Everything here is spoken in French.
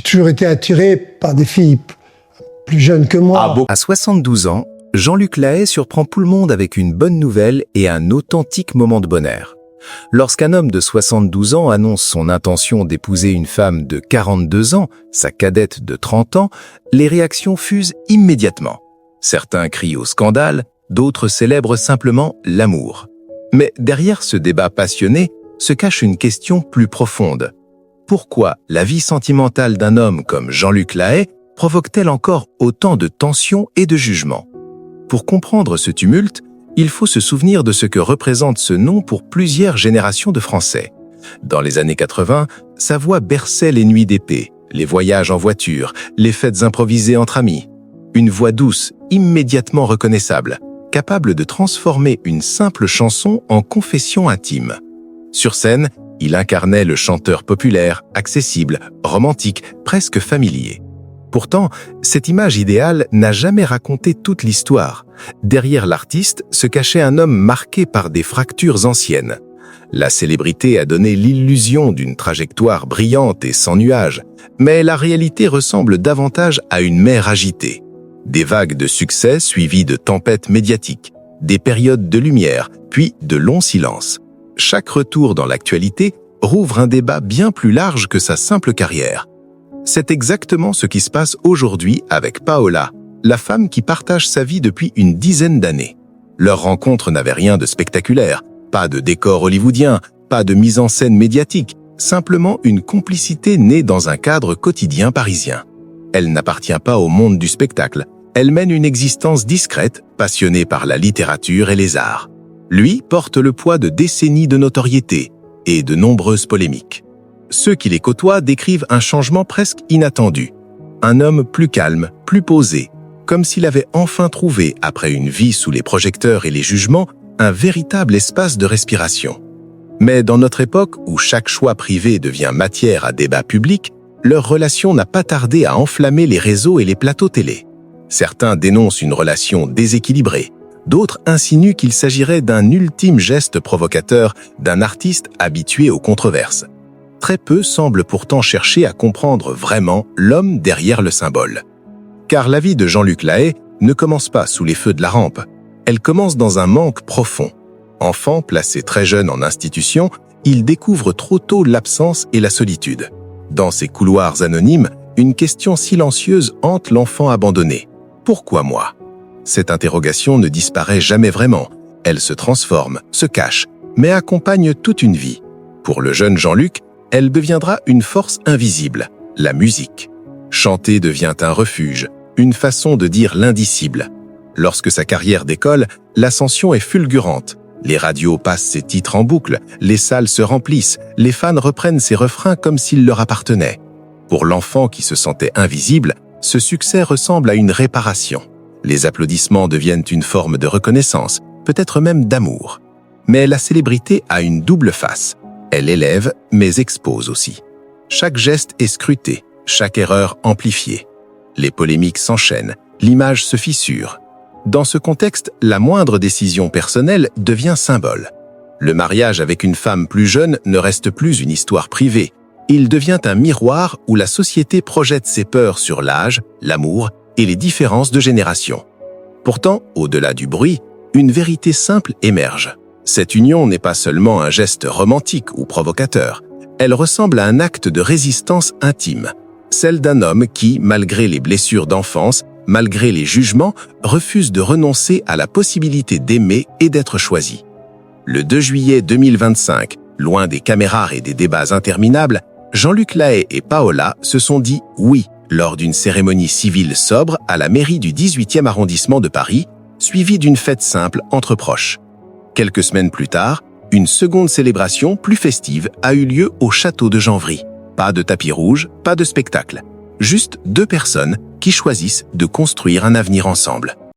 toujours été attiré par des filles plus jeunes que moi. À 72 ans, Jean-Luc Lahaye surprend tout le monde avec une bonne nouvelle et un authentique moment de bonheur. Lorsqu'un homme de 72 ans annonce son intention d'épouser une femme de 42 ans, sa cadette de 30 ans, les réactions fusent immédiatement. Certains crient au scandale, d'autres célèbrent simplement l'amour. Mais derrière ce débat passionné se cache une question plus profonde. Pourquoi la vie sentimentale d'un homme comme Jean-Luc Lahaye provoque-t-elle encore autant de tensions et de jugements? Pour comprendre ce tumulte, il faut se souvenir de ce que représente ce nom pour plusieurs générations de Français. Dans les années 80, sa voix berçait les nuits d'été, les voyages en voiture, les fêtes improvisées entre amis. Une voix douce, immédiatement reconnaissable, capable de transformer une simple chanson en confession intime. Sur scène, il incarnait le chanteur populaire, accessible, romantique, presque familier. Pourtant, cette image idéale n'a jamais raconté toute l'histoire. Derrière l'artiste se cachait un homme marqué par des fractures anciennes. La célébrité a donné l'illusion d'une trajectoire brillante et sans nuages, mais la réalité ressemble davantage à une mer agitée. Des vagues de succès suivies de tempêtes médiatiques, des périodes de lumière, puis de longs silences. Chaque retour dans l'actualité rouvre un débat bien plus large que sa simple carrière. C'est exactement ce qui se passe aujourd'hui avec Paola, la femme qui partage sa vie depuis une dizaine d'années. Leur rencontre n'avait rien de spectaculaire, pas de décor hollywoodien, pas de mise en scène médiatique, simplement une complicité née dans un cadre quotidien parisien. Elle n'appartient pas au monde du spectacle, elle mène une existence discrète, passionnée par la littérature et les arts. Lui porte le poids de décennies de notoriété et de nombreuses polémiques. Ceux qui les côtoient décrivent un changement presque inattendu. Un homme plus calme, plus posé, comme s'il avait enfin trouvé, après une vie sous les projecteurs et les jugements, un véritable espace de respiration. Mais dans notre époque où chaque choix privé devient matière à débat public, leur relation n'a pas tardé à enflammer les réseaux et les plateaux télé. Certains dénoncent une relation déséquilibrée, d'autres insinuent qu'il s'agirait d'un ultime geste provocateur d'un artiste habitué aux controverses. Très peu semblent pourtant chercher à comprendre vraiment l'homme derrière le symbole. Car la vie de Jean-Luc Lahaye ne commence pas sous les feux de la rampe, elle commence dans un manque profond. Enfant placé très jeune en institution, il découvre trop tôt l'absence et la solitude. Dans ces couloirs anonymes, une question silencieuse hante l'enfant abandonné. Pourquoi moi? Cette interrogation ne disparaît jamais vraiment, elle se transforme, se cache, mais accompagne toute une vie. Pour le jeune Jean-Luc, elle deviendra une force invisible, la musique. Chanter devient un refuge, une façon de dire l'indicible. Lorsque sa carrière décolle, l'ascension est fulgurante. Les radios passent ses titres en boucle, les salles se remplissent, les fans reprennent ses refrains comme s'ils leur appartenaient. Pour l'enfant qui se sentait invisible, ce succès ressemble à une réparation. Les applaudissements deviennent une forme de reconnaissance, peut-être même d'amour. Mais la célébrité a une double face. Elle élève, mais expose aussi. Chaque geste est scruté, chaque erreur amplifiée. Les polémiques s'enchaînent, l'image se fissure. Dans ce contexte, la moindre décision personnelle devient symbole. Le mariage avec une femme plus jeune ne reste plus une histoire privée. Il devient un miroir où la société projette ses peurs sur l'âge, l'amour et les différences de génération. Pourtant, au-delà du bruit, une vérité simple émerge. Cette union n'est pas seulement un geste romantique ou provocateur, elle ressemble à un acte de résistance intime, celle d'un homme qui, malgré les blessures d'enfance, malgré les jugements, refuse de renoncer à la possibilité d'aimer et d'être choisi. Le 2 juillet 2025, loin des caméras et des débats interminables, Jean-Luc Lahaye et Paola se sont dit « oui » lors d'une cérémonie civile sobre à la mairie du 18e arrondissement de Paris, suivie d'une fête simple entre proches. Quelques semaines plus tard, une seconde célébration plus festive a eu lieu au château de Janvry. Pas de tapis rouge, pas de spectacle. Juste deux personnes qui choisissent de construire un avenir ensemble.